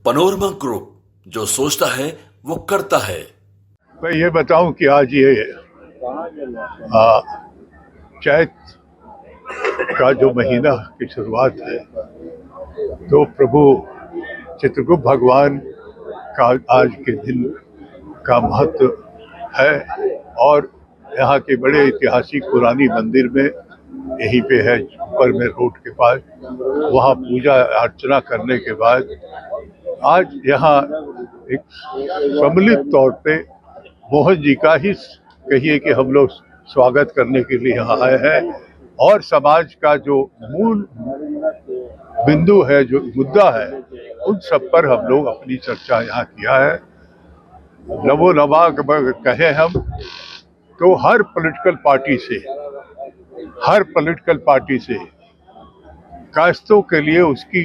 Panorama group, जो सोचता है वो करता है। मैं ये बताऊं कि आज ये चैत का जो महीना की शुरुआत है, तो प्रभु चित्रगुप्त भगवान का आज के दिन का महत्व है। और यहाँ के बड़े ऐतिहासिक पुरानी मंदिर में, यहीं पे है ऊपर में रोड के पास, वहाँ पूजा अर्चना करने के बाद आज यहाँ एक सम्मिलित तौर पे मोहन जी का ही कहिए कि हम लोग स्वागत करने के लिए यहाँ आए हैं। और समाज का जो मूल बिंदु है, जो मुद्दा है, उन सब पर हम लोग अपनी चर्चा यहाँ किया है। नवो नवा कहें हम तो हर पॉलिटिकल पार्टी से कायस्थों के लिए उसकी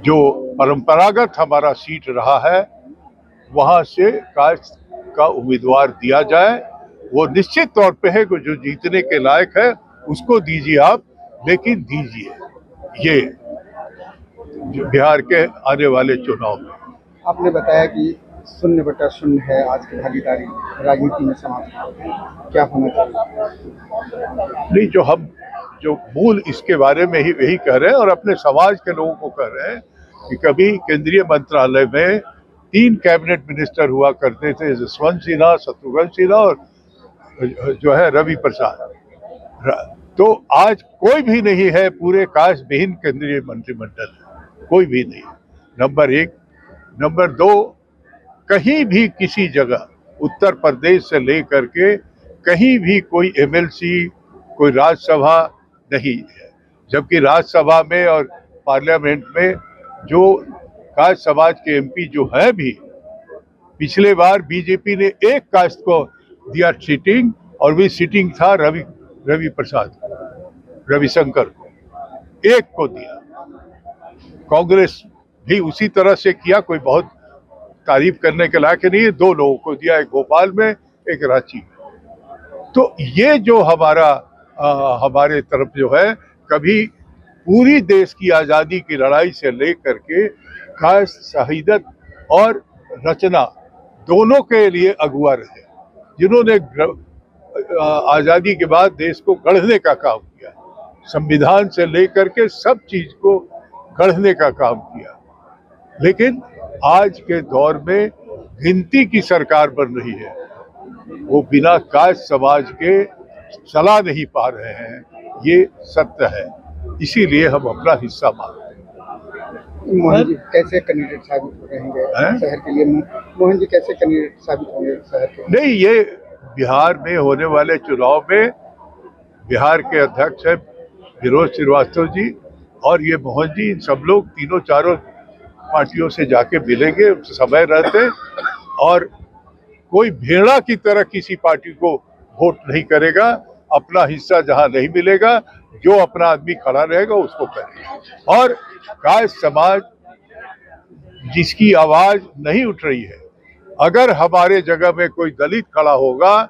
जो परंपरागत हमारा सीट रहा है, वहाँ से कायस्थ का उम्मीदवार दिया जाए। वो निश्चित तौर पे है कि जो जीतने के लायक है उसको दीजिए आप, लेकिन दीजिए ये बिहार के आने वाले चुनाव में। आपने बताया कि 0/0 है आज की भागीदारी राजनीति में समाप्त, क्या होना चाहिए? नहीं, जो मूल इसके बारे में ही यही कह रहे हैं और अपने समाज के लोगों को कह रहे हैं कि कभी केंद्रीय मंत्रालय में 3 कैबिनेट मिनिस्टर हुआ करते थे, जसवंत सिन्हा, शत्रुघ्न सिन्हा और जो है रवि प्रसाद। तो आज कोई भी नहीं है, पूरे कास्ट विहीन केंद्रीय मंत्रिमंडल है, कोई भी नहीं। नंबर 1। नंबर 2, कहीं भी किसी जगह उत्तर प्रदेश से लेकर के कहीं भी कोई एमएलसी, कोई राज्यसभा नहीं है। जबकि राज्यसभा में और पार्लियामेंट में जो कास्ट समाज के एमपी जो है भी, पिछले बार बीजेपी ने एक कास्ट को दिया सीटिंग, और भी सीटिंग था रविशंकर को, एक को दिया। कांग्रेस भी उसी तरह से किया, कोई बहुत तारीफ करने के लायक नहीं है। 2 लोगों को दिया, एक भोपाल में, एक रांची में। तो ये जो हमारे तरफ जो है, कभी पूरी देश की आज़ादी की लड़ाई से लेकर के कायस्थ, शहीदत और रचना दोनों के लिए अगुआ रहे, जिन्होंने आज़ादी के बाद देश को गढ़ने का काम किया, संविधान से लेकर के सब चीज को गढ़ने का काम किया। लेकिन आज के दौर में गिनती की सरकार बन रही है, वो बिना कायस्थ समाज के चला नहीं पा रहे हैं, ये सत्य है। इसीलिए हम अपना हिस्सा मांगते हैं। मोहन जी कैसे कैंडिडेट साबित रहेंगे शहर के लिए? मोहन जी कैसे कैंडिडेट साबित होंगे शहर के? नहीं, ये बिहार में होने वाले चुनाव में बिहार के अध्यक्ष है फिरोज श्रीवास्तव जी, और ये मोहन जी, इन सब लोग तीनों चारों पार्टियों से जाके मिलेंगे समय रहते, और कोई भेड़ा की तरह किसी पार्टी को वोट नहीं करेगा। अपना हिस्सा जहां नहीं मिलेगा, जो अपना आदमी खड़ा रहेगा उसको करेगा। और कायस्थ समाज जिसकी आवाज नहीं उठ रही है, अगर हमारे जगह में कोई दलित खड़ा होगा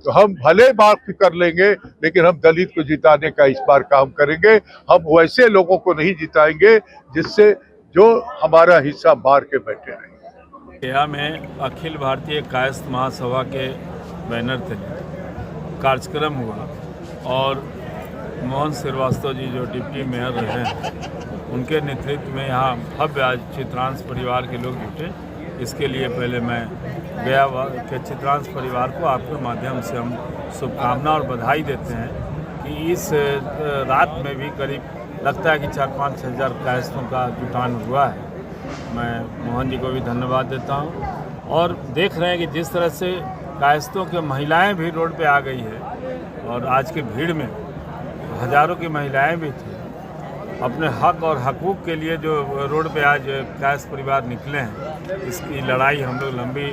तो हम भले बात कर लेंगे, लेकिन हम दलित को जिताने का इस बार काम करेंगे। हम वैसे लोगों को नहीं जिताएंगे जिससे जो हमारा हिस्सा मार के बैठे रहेंगे। गया में अखिल भारतीय कायस्थ महासभा के बैनर तले कार्यक्रम हुआ, और मोहन श्रीवास्तव जी जो डिप्टी मेयर रहे हैं, उनके नेतृत्व में यहाँ भव्य आज चित्रांश परिवार के लोग जुटे। इसके लिए पहले मैं गया के चित्रांश परिवार को आपके माध्यम से हम शुभकामना और बधाई देते हैं कि इस रात में भी करीब लगता है कि 4-5 हज़ार कायस्थों का जुटान हुआ है। मैं मोहन जी को भी धन्यवाद देता हूँ। और देख रहे हैं कि जिस तरह से कायस्थों की महिलाएं भी रोड पे आ गई है, और आज की भीड़ में हज़ारों की महिलाएं भी थी, अपने हक और हकूक़ के लिए जो रोड पे आज कायस्थ परिवार निकले हैं। इसकी लड़ाई हम लोग लंबी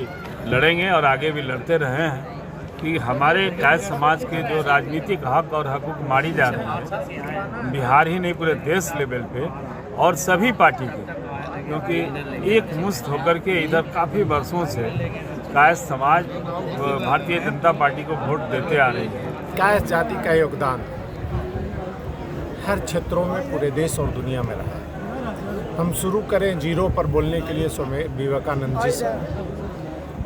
लड़ेंगे और आगे भी लड़ते रहे हैं कि हमारे कायस्थ समाज के जो राजनीतिक हक और हकूक़ मारी जा रही है, बिहार ही नहीं पूरे देश लेवल पे, और सभी पार्टी के, क्योंकि एक मुश्त होकर के इधर काफ़ी वर्षों से कायस्थ समाज भारतीय जनता पार्टी को वोट देते आ रही है। कायस्थ जाति का योगदान हर क्षेत्रों में पूरे देश और दुनिया में रहा है। हम शुरू करें जीरो पर बोलने के लिए स्वामी विवेकानंद जी से।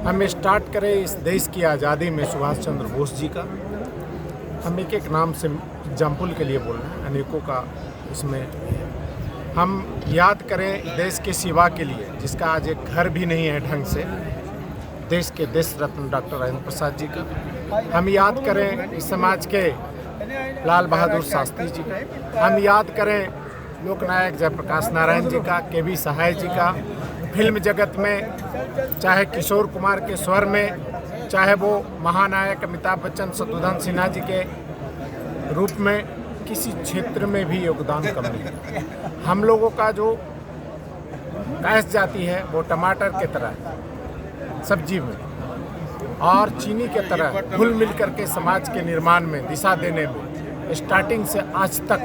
हम स्टार्ट करें इस देश की आज़ादी में सुभाष चंद्र बोस जी का। हम एक एक नाम से एग्जाम्पल के लिए बोल रहे हैं, अनेकों का इसमें हम याद करें देश के सेवा के लिए, जिसका आज एक घर भी नहीं है ढंग से, देश के देश रत्न डॉक्टर राजेंद्र प्रसाद जी का। हम याद करें इस समाज के लाल बहादुर शास्त्री जी का। हम याद करें लोकनायक जयप्रकाश नारायण जी का, के.वी. सहाय जी का। फिल्म जगत में चाहे किशोर कुमार के स्वर में, चाहे वो महानायक अमिताभ बच्चन, शत्रुघ्न सिन्हा जी के रूप में, किसी क्षेत्र में भी योगदान कम नहीं है। हम लोगों का जो कैस जाती है वो टमाटर के तरह सब्जी में और चीनी के तरह घुल मिल करके समाज के निर्माण में, दिशा देने में स्टार्टिंग से आज तक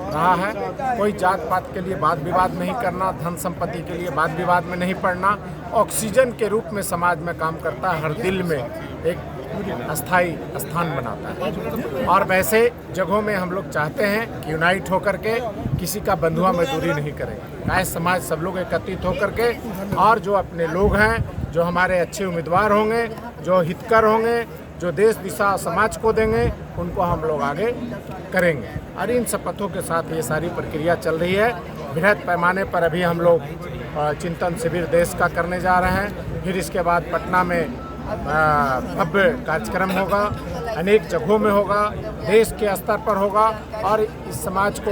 रहा है। कोई जात पात के लिए वाद विवाद नहीं करना, धन संपत्ति के लिए वाद विवाद में नहीं पड़ना, ऑक्सीजन के रूप में समाज में काम करता है, हर दिल में एक अस्थाई स्थान बनाता है। और वैसे जगहों में हम लोग चाहते हैं कि यूनाइट होकर के किसी का बंधुआ मजदूरी नहीं करेंगे। गाय समाज सब लोग एकत्रित होकर के, और जो अपने लोग हैं, जो हमारे अच्छे उम्मीदवार होंगे, जो हितकर होंगे, जो देश दिशा समाज को देंगे, उनको हम लोग आगे करेंगे। और इन शपथों के साथ ये सारी प्रक्रिया चल रही है। बृहद पैमाने पर अभी हम लोग चिंतन शिविर देश का करने जा रहे हैं। फिर इसके बाद पटना में भव्य कार्यक्रम होगा, अनेक जगहों में होगा, देश के स्तर पर होगा। और इस समाज को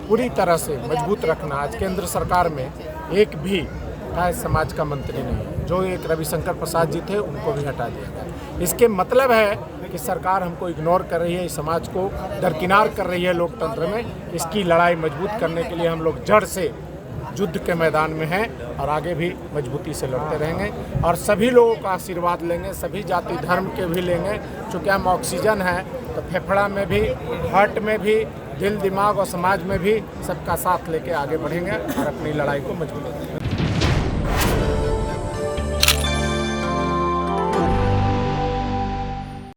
पूरी तरह से मजबूत रखना। आज केंद्र सरकार में एक भी राय समाज का मंत्री नहीं है। जो एक रविशंकर प्रसाद जी थे उनको भी हटा दिया गया। इसके मतलब है कि सरकार हमको इग्नोर कर रही है, इस समाज को दरकिनार कर रही है लोकतंत्र में। इसकी लड़ाई मजबूत करने के लिए हम लोग जड़ से युद्ध के मैदान में हैं और आगे भी मजबूती से लड़ते रहेंगे। और सभी लोगों का आशीर्वाद लेंगे, सभी जाति धर्म के भी लेंगे। चूँकि हम ऑक्सीजन हैं तो फेफड़ा में भी, हार्ट में भी, दिल दिमाग और समाज में भी सबका साथ लेके आगे बढ़ेंगे और अपनी लड़ाई को मजबूत करेंगे।